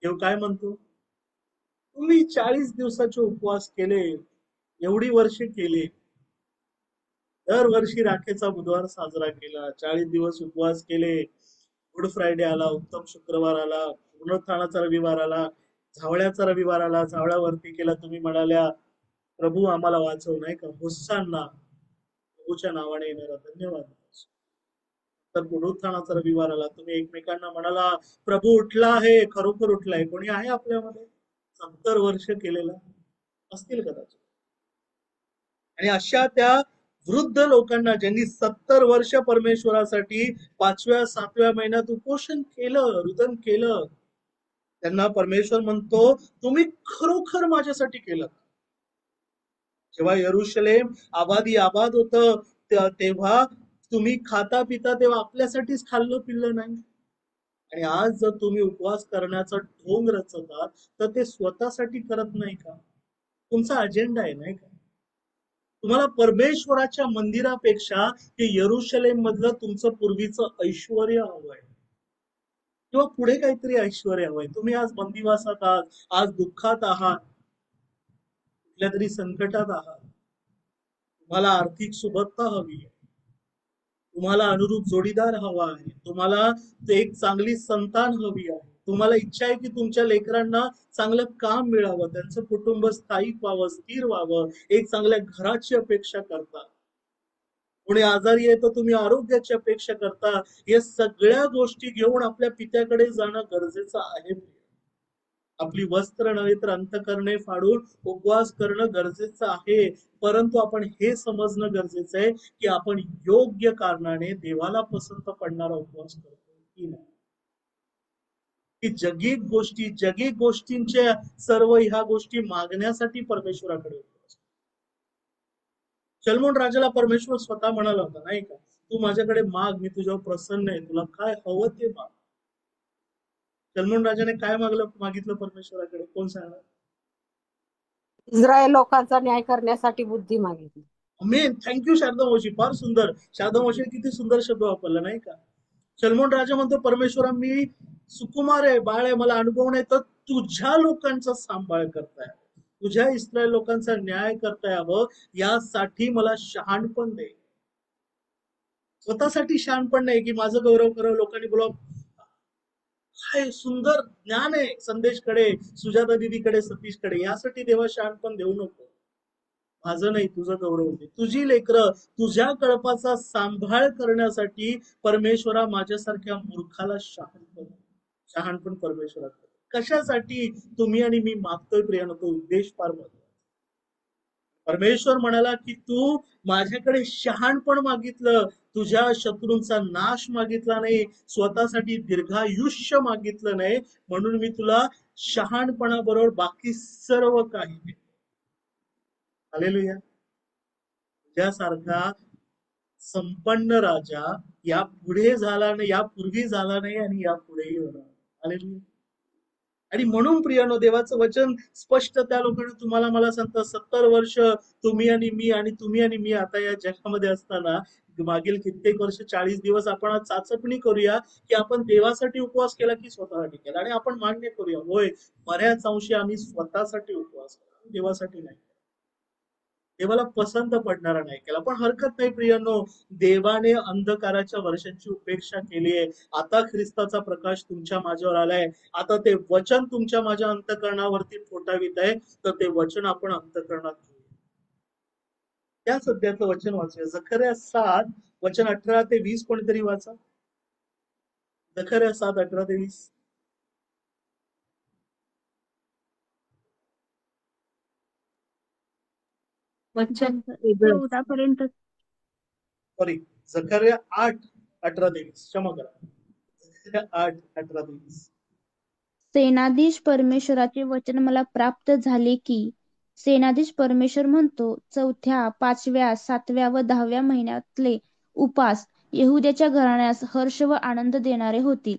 [SPEAKER 1] देव काय म्हणतो? तुम्ही 40 दिवसाचे उपवास केले, एवढी वर्ष केले, दरवर्षी राखेचा बुधवार साजरा केला, 40 दिवस उपवास केले, गुड फ्रायडे आला, उत्तम शुक्रवार आला, पुनरुत्थानाचा रविवार आला, झावळ्याचा रविवार आला, झावळ्यावरती केला, तुम्ही म्हणाल्या प्रभू आम्हाला वाचव, नाही का, होसांना, प्रभूच्या नावाने येणारा धन्यवाद. तर पुनरुत्थानाचा रविवार आला, तुम्ही एकमेकांना म्हणाला प्रभू उठला आहे, खरोखर उठलाय. कोणी आहे आपल्यामध्ये 70 वर्ष केलेला? असतील कदाचित. आणि अशा त्या वृद्ध लोकांना ज्यांनी 70 वर्ष परमेश्वरासाठी 5व्या 7व्या महिन्यात उपोषण केलं, रुदन केलं, त्यांना परमेश्वर म्हणतो तुम्ही खरोखर माझ्यासाठी केलं. जेव्हा यरुशलेम आबाद होतं तेव्हा तुम्ही खाता पिता तेव्हा आपल्यासाठीच खाल्लं पिल्लं नाही. आणि आज जर तुम्ही उपवास करण्याचा ढोंग रचत आहात तर ते स्वतःसाठी करत नाही का? तुमचा अजेंडा आहे, नाही का? तुम्हाला परमेश्वराच्या मंदिरापेक्षा ते यरुशलेम मधलं तुमचं पूर्वीचं ऐश्वर हवंय किंवा पुढे काहीतरी ऐश्वर हवंय. तुम्ही आज बंदिवासात आहात, आज दुःखात आहात, कुठल्या तरी संकटात आहात, तुम्हाला आर्थिक सुबत्ता हवी आहे, तुम्हाला अनुरूप जोडीदार हवा आहे, तुम्हाला एक चांगली संतान हवी आहे, तुम्हाला इच्छा आहे की तुमच्या लेकरांना चांगलं काम मिळावं, त्यांचं कुटुंब स्थायिक व्हावं, स्थिर व्हावं, एक चांगल्या घराची अपेक्षा करता, कोणी आजारी आहे तर तुम्ही आरोग्याची अपेक्षा करता. या सगळ्या गोष्टी घेऊन आपल्या पित्याकडे जाणं गरजेचं आहे. आपली वस्त्र नव्हे तर अंतकरणे फाडून उपवास करणं गरजेचं आहे. परंतु आपण हे समजणं गरजेचं आहे की आपण योग्य कारणाने देवाला पसंत पडणारा उपवास करतो की नाही. की जगी गोष्टींच्या सर्व ह्या गोष्टी मागण्यासाठी परमेश्वराकडे उपवास. सलमोन राजाला परमेश्वर स्वतः म्हणाला होता नाही का, तू माझ्याकडे माग, मी तुझ्यावर प्रसन्न आहे, तुला काय हवं ते माग. सलमोन राजाने काय मागितलं परमेश्वराकडे, कोण सांगणार?
[SPEAKER 3] इस्रायल लोकांचा न्याय करण्यासाठी बुद्धी मागितली.
[SPEAKER 1] मेन थँक्यू शारदा मावशी, फार सुंदर. शारदा मावशी किती सुंदर शब्द वापरला नाही का. सलमोन राजा म्हणतो परमेश्वरा, मी सुकुमार आहे, बाळ आहे, मला अनुभव नाही, तर तुझ्या लोकांचा सांभाळ करताय, तुझ्या इस्रायल लोकांचा न्याय करता यावं यासाठी मला शहाणपण दे. स्वतःसाठी शहाणपण नाही की माझं गौरव करावं, लोकांनी बोलावं. काय सुंदर ज्ञान आहे संदेशकडे, सुजाता दीदीकडे, सतीशकडे, यासाठी देवा शहाणपण देऊ नको. माझं नाही, तुझं गौरव दे. तुझी लेकरं तुझ्या कळपाचा सांभाळ करण्यासाठी परमेश्वरा माझ्यासारख्या मूर्खाला शहाणपण परमेश्वराकडे कशासाठी तुम्ही आणि मी मागतोय प्रियानो, तो उद्देश फार महत्वाचा. परमेश्वर म्हणाला की तू माझ्याकडे शहाणपण मागितलं, तुझ्या शत्रूंचा नाश मागितला नाही, स्वतःसाठी दीर्घायुष्य मागितलं नाही, म्हणून मी तुला शहाणपणाबरोबर बाकी सर्व काही देतो. हालेलुया. तुझ्यासारखा संपन्न राजा यापुढे झाला नाही, यापूर्वी झाला नाही आणि यापुढेही होणार. हालेलुया. आणि म्हणून प्रियानो, देवाचं वचन स्पष्ट त्या लोकांना तुम्हाला मला सांगतं, 70 वर्ष तुम्ही आणि मी आता या जगामध्ये असताना मागील कित्येक वर्ष 40 दिवस आपण चाचपणी करूया की आपण देवासाठी उपवास केला की स्वतःसाठी केला. आणि आपण मान्य करूया, होय बऱ्याच अंशी आम्ही स्वतःसाठी उपवास केला, देवासाठी नाही, देवाला पसंत पडणारा नाही केला. पण हरकत नाही प्रियांनो, देवाने अंधकाराच्या वर्षांची उपेक्षा केली आहे. आता ख्रिस्ताचा प्रकाश तुमच्या माझ्यावर आलाय, आता ते वचन तुमच्या माझ्या अंतकरणावरती फोटावित आहे, तर ते वचन आपण अंतकरणात घेऊया. त्या सध्याचं वचन वाचूया, जकर्या 7 वचन 18 ते 20. कोणीतरी वाचा, जकर्या 7 18 ते 20.
[SPEAKER 3] वचन वेगळं.
[SPEAKER 2] 14 पर्यंत.
[SPEAKER 1] सॉरी, जकर्या 8 18 ते 20, क्षमा करा, जकर्या 8 18 ते 20.
[SPEAKER 2] सेनाधीश परमेश्वराचे वचन मला प्राप्त झाले की, सेनाधीश परमेश्वर म्हणतो, 4थ्या 5व्या 7व्या व 10व्या महिन्यातले उपास यहुद्याच्या घराण्यास हर्ष व आनंद देणारे होतील.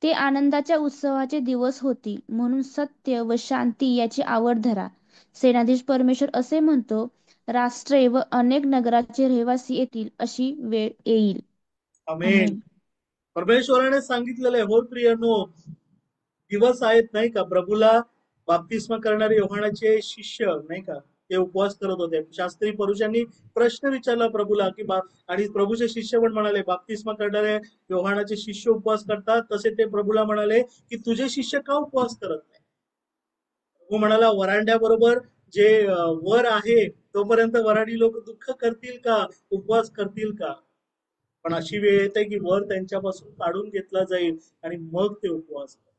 [SPEAKER 2] ते आनंदाच्या उत्सवाचे दिवस होतील, म्हणून सत्य व शांती याची आवड धरा. सेनाधीश परमेश्वर असे म्हणतो, राष्ट्रे व अनेक नगराचे रहिवासी येतील, अशी वेळ येईल.
[SPEAKER 1] आमेन. परमेश्वराने सांगितलेलं आहे. हो प्रियानो, दिवस आहेत नाही का, प्रभूला बाप्तिस्मा करणारे योहानाचे शिष्य नाही का, ते उपवास करत होते. शास्त्री पुरुषांनी प्रश्न विचारला प्रभूला की आणि प्रभूचे शिष्य पण म्हणाले, बाप्तिस्मा करणारे योहानाचे शिष्य उपवास करतात, तसे ते प्रभूला म्हणाले की तुझे शिष्य का उपवास करत नाही. प्रभू म्हणाला, वरांड्याबरोबर जे वर आहे तोपर्यंत वराडी लोक दुःख करतील का, उपवास करतील का. पण अशी वेळ येते की वर त्यांच्यापासून काढून घेतला जाईल आणि मग ते उपवास करतात.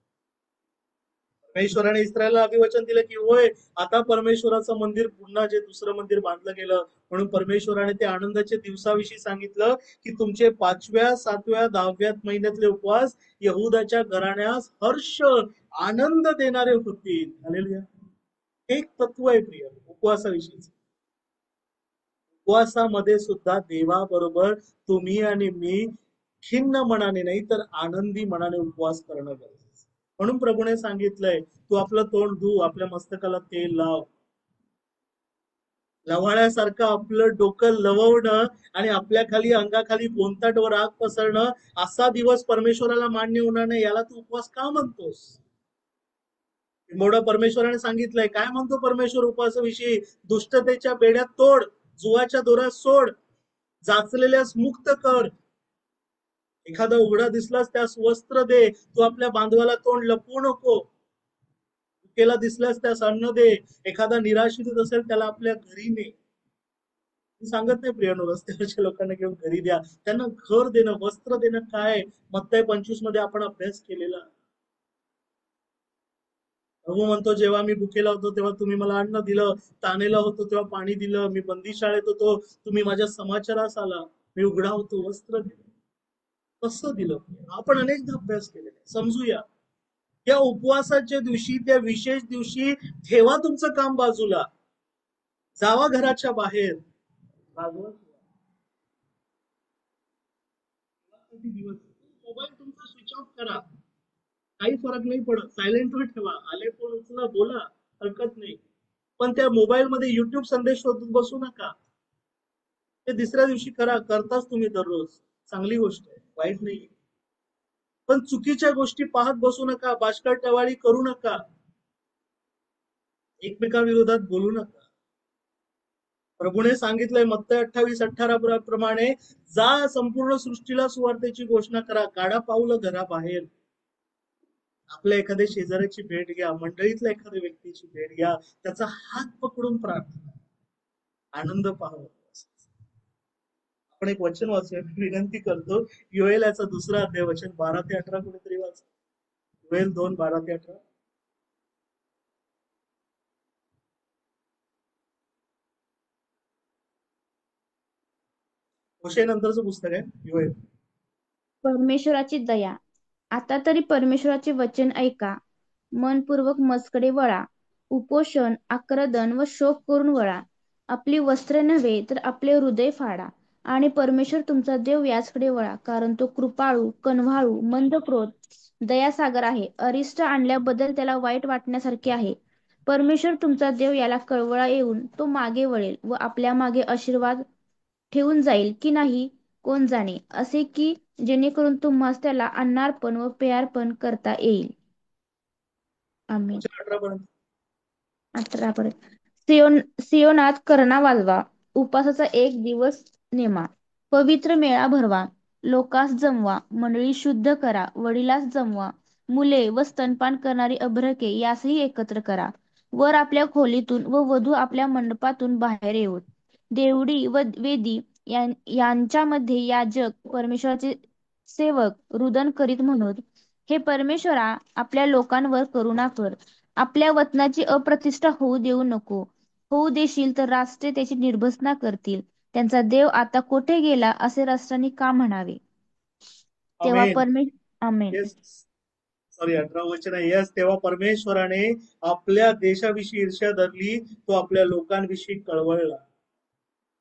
[SPEAKER 1] परमेश्वराने इस्रायलला अभिवचन दिलं की होय, आता परमेश्वराचं मंदिर पुन्हा जे दुसरं मंदिर बांधलं गेलं, म्हणून परमेश्वराने ते आनंदाच्या दिवसाविषयी सांगितलं की तुमचे 5व्या 7व्या 10व्या महिन्यातले उपवास यहुदाच्या घराण्यास हर्ष आनंद देणारे होतील. हालेलुया. एक तत्व आहे प्रिय उपवासाविषयीच. उपवासामध्ये सुद्धा देवाबरोबर तुम्ही आणि मी खिन्न मनाने नाही तर आनंदी मनाने उपवास करणं गरजेचं. म्हणून प्रभूने सांगितलंय, तू आपलं तोंड धु, आपल्या मस्तकाला तेल लाव, लव्हाळ्यासारखं आपलं डोकं लवणं आणि आपल्या खाली अंगाखाली गोंताट व राग पसरणं, असा दिवस परमेश्वराला मान्य होणार नाही. याला तू उपवास का म्हणतोस. मोठं परमेश्वराने सांगितलंय. काय म्हणतो परमेश्वर उपवासाविषयी, दुष्टतेच्या बेड्यात तोड, जुवाच्या दोऱ्यात सोड, जाचलेल्यास मुक्त कर, एखादा उघडा दिसलास त्यास वस्त्र दे, तू आपल्या बांधवाला तोंड लपवू नको, भुकेला दिसल्यास त्यास अन्न दे, एखादा निराश्रित असेल त्याला आपल्या घरी ने. सांगत नाही प्रियानो, रस्त्यावरच्या लोकांना घेऊन घरी द्या, त्यांना घर देणं, वस्त्र देणं काय. मत्तई 25 मध्ये आपण अभ्यास केलेला. प्रभू म्हणतो, जेव्हा मी भुकेला होतो तेव्हा तुम्ही मला अन्न दिलं, तानेला होतो तेव्हा पाणी दिलं, मी बंदीशाळेत होतो तुम्ही माझ्या समाचारास आला, मी उघडा होतो वस्त्र दिलं. कसं दिलं? आपण अनेकदा अभ्यास केलेला आहे. समजूया. त्या उपवासाच्या दिवशी, त्या विशेष दिवशी ठेवा तुमचं काम बाजूला, जावा घराच्या बाहेर, रागवत मोबाईल तुमचा स्विच ऑफ करा, काही फरक नाही पडत, सायलेंटवर ठेवा, आले फोन उचला, बोला, हरकत नाही. पण त्या मोबाईल मध्ये युट्यूब संदेश शोधत बसू नका. ते दुसऱ्या दिवशी करा, करताच तुम्ही दररोज, चांगली गोष्ट आहे, वाईट नाही. पण चुकीच्या गोष्टी पाहत बसू नका, बाशकट टवाळी करू नका, एकमेकाविरोधात बोलू नका. प्रभूने सांगितलंय मत्तई 28:18 प्रमाणे, जा संपूर्ण सृष्टीला सुवार्तेची घोषणा करा, काढा पाऊलं घराबाहेर. आपल्या एखाद्या शेजाऱ्याची भेट घ्या, मंडळीतल्या एखाद्या व्यक्तीची भेट घ्या, त्याचा हात पकडून प्रार्थना, आनंद पाहावा. आपण एक वचन वाचूया, विनंती करतो. योएल याचा 2रा अध्याय, वचन 12 ते 18 कोणीतरी वाच. योएल 2, 12 ते 18. होशे नंतरचं पुस्तक आहे योएल.
[SPEAKER 2] परमेश्वराची दया. आता तरी परमेश्वराचे वचन ऐका, मनपूर्वक मजकडे वळा, उपोषण, आक्रदन व शोक करून वळा. आपली वस्त्रे नव्हे तर आपले हृदय फाडा आणि परमेश्वर तुमचा देव याचकडे वळा, कारण तो कृपाळू, कनवाळू, मंद क्रोध, दयासागर आहे. अरिष्ट आणल्याबद्दल त्याला वाईट वाटण्यासारखे आहे. परमेश्वर तुमचा देव याला कळवळा येऊन तो मागे वळेल व आपल्या मागे आशीर्वाद ठेवून जाईल की नाही कोण जाणे, असे की जेणेकरून तुम्हास त्याला अन्नार्पण व पेयार्पण करता येईल. आमेन.
[SPEAKER 1] 18 पर्यंत.
[SPEAKER 2] 18 पर्यंत. सियोनात करणा वाजवा, उपासाचा एक दिवस नेमा, पवित्र मेळा भरवा, लोकास जमवा, मंडळी शुद्ध करा, वडिलास जमवा, मुले व स्तनपान करणारी अभ्रके यासही एकत्र करा. वर आपल्या खोलीतून व वधू आपल्या मंडपातून बाहेर येऊत. देवडी व वेदी यांच्यामध्ये याजक परमेश्वराचे सेवक रुदन करीत म्हणत, हे परमेश्वरा, आपल्या लोकांवर करुणा कर, आपल्या वतनाची अप्रतिष्ठा होऊ देऊ नको. होऊ देशील तर राष्ट्रे त्याची निर्भसना करतील. त्यांचा देव आता कोठे गेला असे राष्ट्रांनी का म्हणावे. तेव्हा
[SPEAKER 1] आमेन.
[SPEAKER 2] आमेन.
[SPEAKER 1] येस, सॉरी, 18 वचन आहे. यस, तेव्हा परमेश्वराने आपल्या देशाविषयी ईर्ष्या धरली, तो आपल्या लोकांविषयी कळवळला.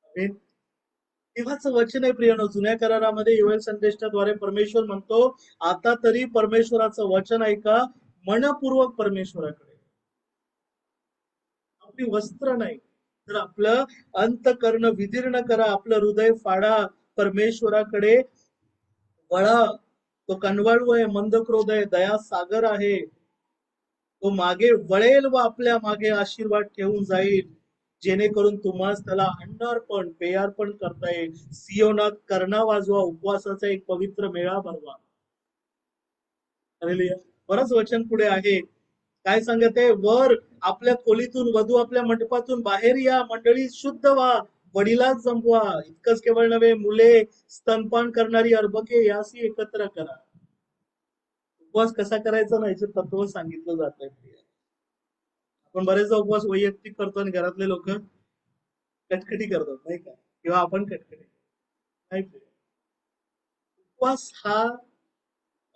[SPEAKER 1] आमेन. तेव्हाच वचन आहे प्रियानो. जुन्या करारामध्ये योएल संदेशाच्या द्वारे परमेश्वर म्हणतो, आता तरी परमेश्वराचं वचन ऐका, मनपूर्वक परमेश्वराकडे. आपली वस्त्र नाही तर आपलं अंतकर्ण विदीर्ण करा, आपलं हृदय फाडा, परमेश्वराकडे वळा. तो कनवाळू आहे, मंद क्रोध आहे, दया सागर आहे. तो मागे वळेल व आपल्या मागे आशीर्वाद ठेवून जाईल, जेणेकरून तुम्हाला त्याला अन्नार्पण, पेयार्पण करता येईल. सियोनात करणा वाजवा, उपवासाचा एक पवित्र मेळा भरवा. बरंच वचन पुढे आहे. काय सांगत आहे? वर आपल्या खोलीतून, वधू आपल्या मंडपातून बाहेर या, मंडळी शुद्ध व्हा, वडिलाच जमवा. इतकंच केवळ नव्हे, मुले, स्तनपान करणारी अर्भके यासी एकत्र करा. उपवास कसा करायचा ना याचं तत्व सांगितलं जात आहे. आपण बरेचदा उपवास वैयक्तिक करतो आणि घरातले लोक कटकटी करतात, नाही का? किंवा आपण कटकटी नाही. उपवास हा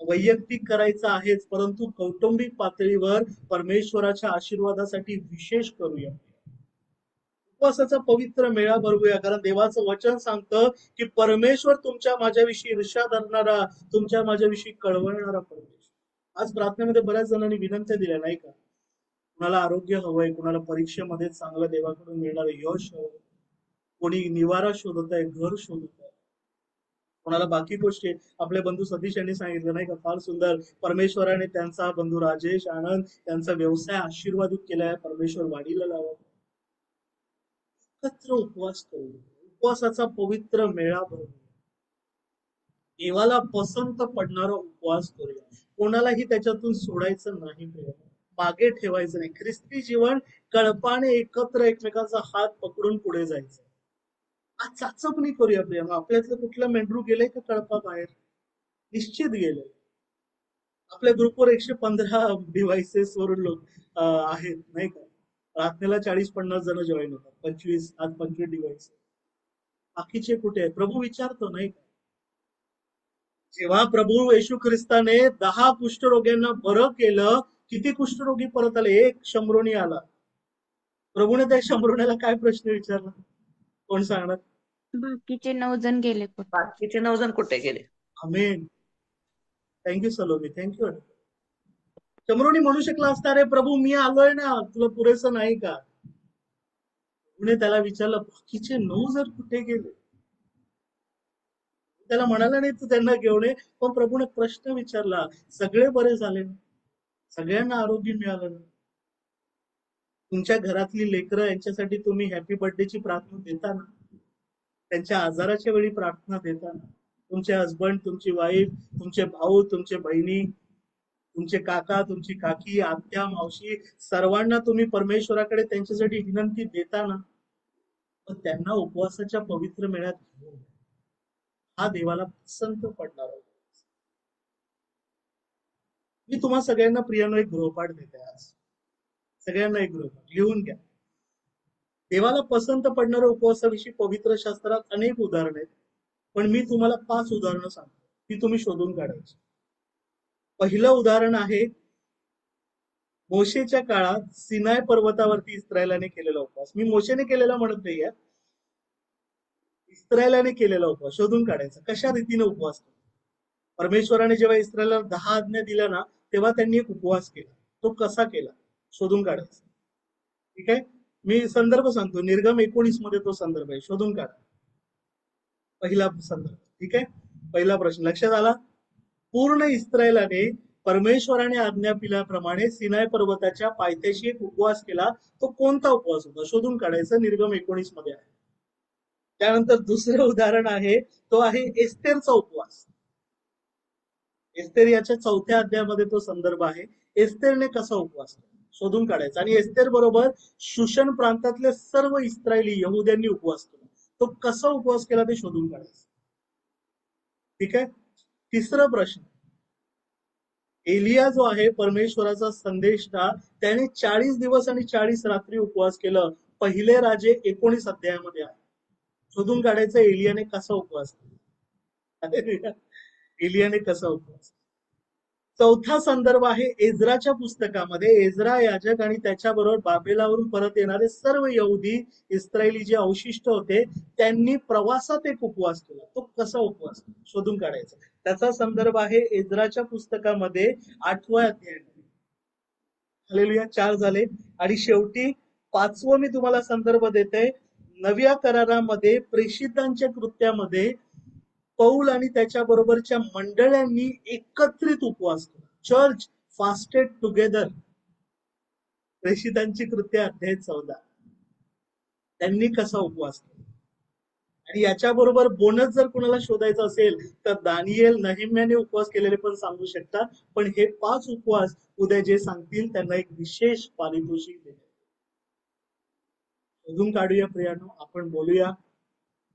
[SPEAKER 1] वैयक्तिक करायचा आहेच, परंतु कौटुंबिक पातळीवर परमेश्वराच्या आशीर्वादासाठी विशेष करूया. उपवासाचा पवित्र मेळा भरवूया, कारण देवाचं वचन सांगतं की परमेश्वर तुमच्या माझ्याविषयी ईर्ष्या धरणारा, तुमच्या माझ्याविषयी कळवळणारा परमेश्वर. आज प्रार्थनेमध्ये बऱ्याच जणांनी विनंत्या दिल्या, नाही का? कुणाला आरोग्य हवंय, कुणाला परीक्षेमध्ये चांगलं देवाकडून मिळणारं यश हवं, कोणी निवारा शोधत आहे, घर शोधत आहे, कोणाला बाकी गोष्टी. आपले बंधू सतीश यांनी सांगितलं, नाही का, फार सुंदर. परमेश्वराने त्यांचा बंधू राजेश आनंद यांचा व्यवसाय आशीर्वादित केलाय, परमेश्वर वाढीला लावा. एकत्र उपवास करू, उपवासाचा पवित्र मेळा भरू, देवाला पसंत पडणारा उपवास करूया. कोणालाही त्याच्यातून सोडायचं नाही, मागे ठेवायचं नाही. ख्रिस्ती जीवन कळपाने एकत्र एकमेकांचा हात पकडून पुढे जायचं. आज चाचपणी करूया प्रिया. आपल्यातलं कुठलं मेंढरू गेलंय का कळपा बाहेर? निश्चित गेलंय. आपल्या ग्रुपवर 115 डिव्हाइसेस वरून लोक आहेत नाही का. प्रार्थनेला 40-50 जण जॉईन होतात. 25 डिव्हाइस. बाकीचे कुठे आहे? प्रभू विचारतो नाही का. जेव्हा प्रभू येशू ख्रिस्ताने 10 कुष्ठरोग्यांना बरं केलं, किती कुष्ठरोगी परत आले? एक शंभरोनी आला. प्रभूने त्या शंभरोण्याला काय प्रश्न विचारला? कोण सांगणार?
[SPEAKER 2] बाकीचे 9 जण गेले कुठे?
[SPEAKER 6] बाकीचे 9 जण कुठे गेले?
[SPEAKER 1] आमेन. थँक्यू सलोमी, थँक्यू. शंभरोनी म्हणू शकला असता, अरे प्रभू मी आलोय ना, तुला पुरेसं नाही का? प्रभूने त्याला विचारलं, बाकीचे 9 जण कुठे गेले? त्याला म्हणाला नाही तू त्यांना घेऊन ये, पण प्रभूने प्रश्न विचारला, सगळे बरे झाले ना? सगळ्यांना आरोग्य मिळालं ना? तुमच्या घरातली लेकरं यांच्यासाठी तुम्ही हॅपी बर्थडेची प्रार्थना देता ना? त्यांच्या आजाराच्या वेळी प्रार्थना देता ना? तुमचे हसबंड, तुमची वाईफ, तुमचे भाऊ, तुमचे बहिणी, तुमचे काका, तुमची काकी, आत्या, मावशी, सर्वांना तुम्ही परमेश्वराकडे त्यांच्यासाठी विनंती देता ना? पण त्यांना उपवासाच्या पवित्र मेळ्यात घेऊन या. हा देवाला पसंत पडणार आहे. मी तुम्हा सगळ्यांना प्रियानो एक गृहपाठ देते आज. सगळ्यांना एक गृहपाठ लिहून घ्या. देवाला पसंत पडणाऱ्या उपवासाविषयी पवित्र शास्त्रात अनेक उदाहरण आहेत, पण मी तुम्हाला 5 उदाहरणं सांगतो, ती तुम्ही शोधून काढायची. पहिलं उदाहरण आहे मोशेच्या काळात सिनाय पर्वतावरती इस्रायलाने केलेला उपवास. मी मोशेने केलेला म्हणत नाहीये, इस्रायलाने केलेला उपवास शोधून काढायचा. कशा रीतीने उपवास केला? परमेश्वराने जेव्हा इस्रायलला 10 आज्ञा दिल्या ना, तेव्हा त्यांनी एक उपवास केला. तो कसा केला शोधून काढायचा. ठीक आहे, मी संदर्भ सांगतो. निर्गम 19 मध्ये तो संदर्भ आहे, शोधून काढा. पहिला संदर्भ. ठीक आहे, पहिला प्रश्न लक्षात आला. पूर्ण इस्रायलाने परमेश्वराने आज्ञा दिल्याप्रमाणे सिनाय पर्वताच्या पायथ्याशी एक उपवास केला. तो कोणता उपवास होता शोधून काढायचा. निर्गम 19 मध्ये आहे. त्यानंतर दुसरं उदाहरण आहे, तो आहे एस्तेरचा उपवास. एस्तेर याच्या 4थ्या अध्यायामध्ये तो संदर्भ आहे. एस्तेरने कसा उपवास केला शोधून काढायचा. आणि एस्तेर बरोबर शुशन प्रांतातले सर्व इस्रायली यहुद्यांनी उपवास केला. तो कसा उपवास केला ते शोधून काढायचं. ठीक आहे. तिसरा प्रश्न, एलिया जो आहे परमेश्वराचा संदेष्टा, त्याने 40 दिवस आणि 40 रात्री उपवास केलं. पहिले राजे 19 अध्यायामध्ये आहे. शोधून काढायचं एलियाने कसा उपवास केला. एलियाने कसा उपवास. चौथा संदर्भ आहे एज्राच्या पुस्तकामध्ये. एज्रा याजक आणि त्याच्याबरोबर बाबेलावरून परत येणारे सर्व यहुदी इस्रायली जे अवशिष्ट होते, त्यांनी प्रवासात एक उपवास केला. तो कसा उपवास शोधून काढायचा. त्याचा संदर्भ आहे एज्राच्या पुस्तकामध्ये 8व्या अध्यायामध्ये. हालेलुया. 4 झाले. आणि शेवटी 5वं मी तुम्हाला संदर्भ देते. नव्या करारामध्ये प्रेषितांच्या कृत्यामध्ये पौल आणि त्याच्या बरोबरच्या मंडळांनी एकत्रित उपवास केला. Church fasted together. प्रेषितांची कृत्य अध्याय 14. त्यांनी कसा उपवास केला. आणि याच्या बरोबर बोनस जर कुणाला शोधायचा असेल तर दानिएल, नहेम्याने उपवास केलेले पण सांगू शकता. पण हे 5 उपवास उद्या जे सांगतील त्यांना एक विशेष पारितोषिक देण्यात. शोधून काढूया प्रियानो, आपण बोलूया.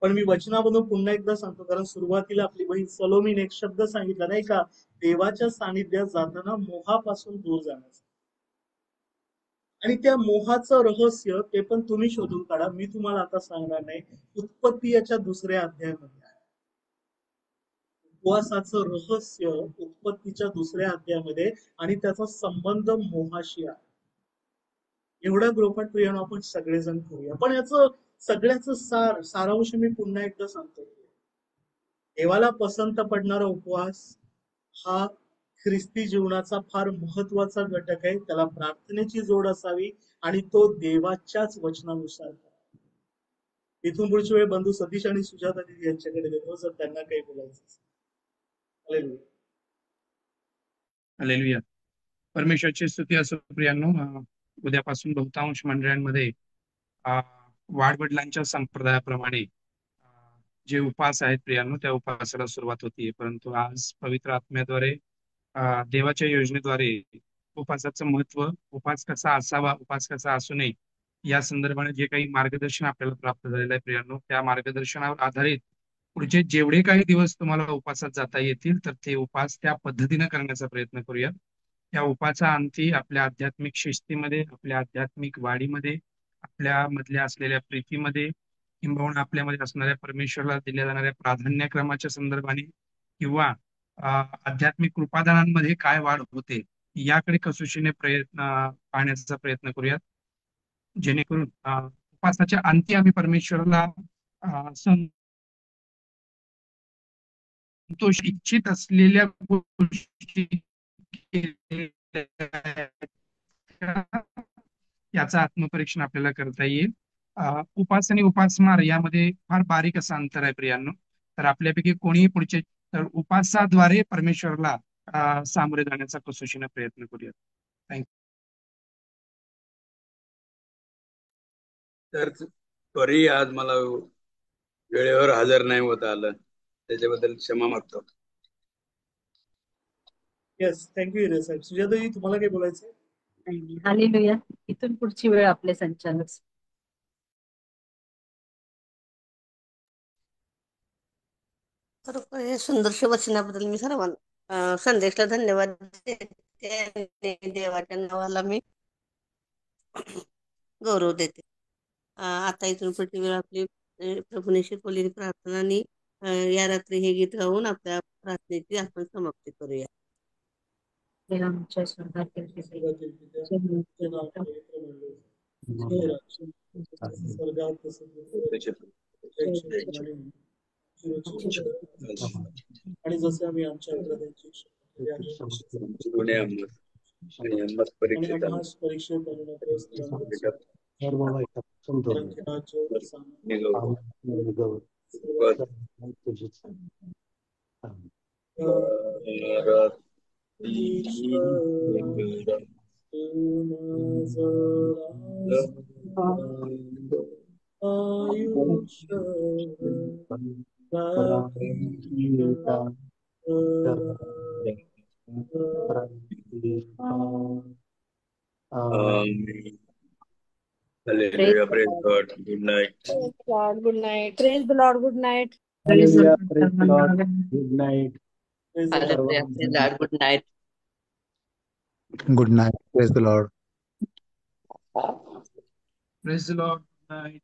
[SPEAKER 1] पण मी वचनामधून पुन्हा एकदा सांगतो, कारण सुरुवातीला आपली बहीण सलोमीने एक शब्द सांगितला नाही का, देवाच्या सानिध्यात जाताना मोहापासून दूर जाण्याचं. आणि त्या मोहाचं रहस्य ते पण तुम्ही शोधून काढा. मी तुम्हाला आता सांगणार नाही. उत्पत्ती याच्या 2ऱ्या अध्यायामध्ये आहे. उपवासाचं रहस्य उत्पत्तीच्या 2ऱ्या अध्यायामध्ये आणि त्याचा संबंध मोहाशी आहे. एवढा गृहपाठ प्रियानो आपण सगळेजण करूया. पण याचं सगळ्याचं सारांश मी पुन्हा एकदा सांगतो. देवाला पसंत पडणारा उपवास हा ख्रिस्ती जीवनाचा फार महत्वाचा घटक आहे. त्याला प्रार्थनेची जोड असावी आणि तो देवाच्याच वचनानुसार. इथून पुढची वेळ बंधू सतीश आणि सुजाता दिदी यांच्याकडे देतो जर त्यांना काही बोलायचं असेल. हालेलुया.
[SPEAKER 5] हालेलुया. परमेश्वराची स्तुती असो प्रियांनो. उद्यापासून बहुतांश मंडळांमध्ये वाडवडिलांच्या संप्रदायाप्रमाणे जे उपवास आहेत प्रियांनो, त्या उपवासाला सुरुवात होतीये. परंतु आज पवित्र आत्म्याद्वारे देवाच्या योजनेद्वारे उपवासाचं महत्व, उपवास कसा असावा, उपवास कसा असू नये, या संदर्भाने जे काही मार्गदर्शन आपल्याला प्राप्त झालेलं आहे प्रियांनो, त्या मार्गदर्शनावर आधारित पुढचे जेवढे काही दिवस तुम्हाला उपासात जाता येतील तर ते उपास त्या पद्धतीनं करण्याचा प्रयत्न करूया. त्या उपासा अंती आपल्या आध्यात्मिक शिस्तीमध्ये, आपल्या आध्यात्मिक वाढीमध्ये, आपल्या मधल्या असलेल्या प्रीतीमध्ये, किंबहुना आपल्यामध्ये असणाऱ्या परमेश्वराला दिल्या जाणाऱ्या प्राधान्यक्रमाच्या संदर्भाने किंवा आध्यात्मिक कृपादानांमध्ये काय वाढ होते याकडे कसोशीने पाहण्याचा प्रयत्न करूयात. जेणेकरून उपासाच्या अंती आम्ही परमेश्वराला संतोष इच्छित असलेल्या गोष्टी याचं आत्मपरीक्षण आपल्याला करता येईल. उपास आणि उपासमार यामध्ये फार बारीक असं अंतर आहे प्रियांनो. तर आपल्यापैकी कोणीही पुढचे तर उपासाद्वारे परमेश्वराला सामोरे जाण्याचा कसोशीने प्रयत्न करूया. थँक्यू.
[SPEAKER 6] तर सॉरी, आज मला वेळेवर हजर नाही होता आलं, त्याच्याबद्दल क्षमा मागतो.
[SPEAKER 1] येस, थँक्यू हिरे साहेब. सुजाताजी, तुम्हाला काय बोलायचं?
[SPEAKER 3] हालेलुया. इथून पुढची वेळ आपले संचालक.
[SPEAKER 7] तर हे सुंदरशा वचनाबद्दल मी सर्वांना संदेशला धन्यवाद देते आणि देवाच्या नावाला मी गौरव देते. आता इथून पुढची वेळ आपली प्रभूने शिकवलेली प्रार्थना आणि या रात्री हे गीत गाऊन आपल्या प्रार्थनेची आपण समाप्ती करूया.
[SPEAKER 3] आमच्या स्वर्गातील पिते,
[SPEAKER 1] स्वर्गातील पित्या, तुझे नाव पवित्र मानले जावे. तुझे राज्य जसे स्वर्गात तसे पृथ्वीवर जय आणि चिरचिर करा. आणि जसे आम्ही आमच्या अपराधांची क्षमा केली आहे,
[SPEAKER 6] गुन्हे आम्हाला आणि आम्हाला
[SPEAKER 1] आणि
[SPEAKER 6] परीक्षेत आणू
[SPEAKER 1] आम्हास परीक्षेत आणू नकोस, तर आम्हाला
[SPEAKER 6] नका.
[SPEAKER 1] कारण की राज्य, सामर्थ्य,
[SPEAKER 6] निगव.
[SPEAKER 1] ईश्वर तू आयुष्य
[SPEAKER 6] Hallelujah. Praise God. Good night.
[SPEAKER 7] Good night.
[SPEAKER 8] Praise the Lord. Good night.
[SPEAKER 3] Hallelujah.
[SPEAKER 9] Good night.
[SPEAKER 1] Praise the Lord.
[SPEAKER 7] Good night.
[SPEAKER 9] Good night. Praise the Lord.
[SPEAKER 5] Praise the Lord. Good night.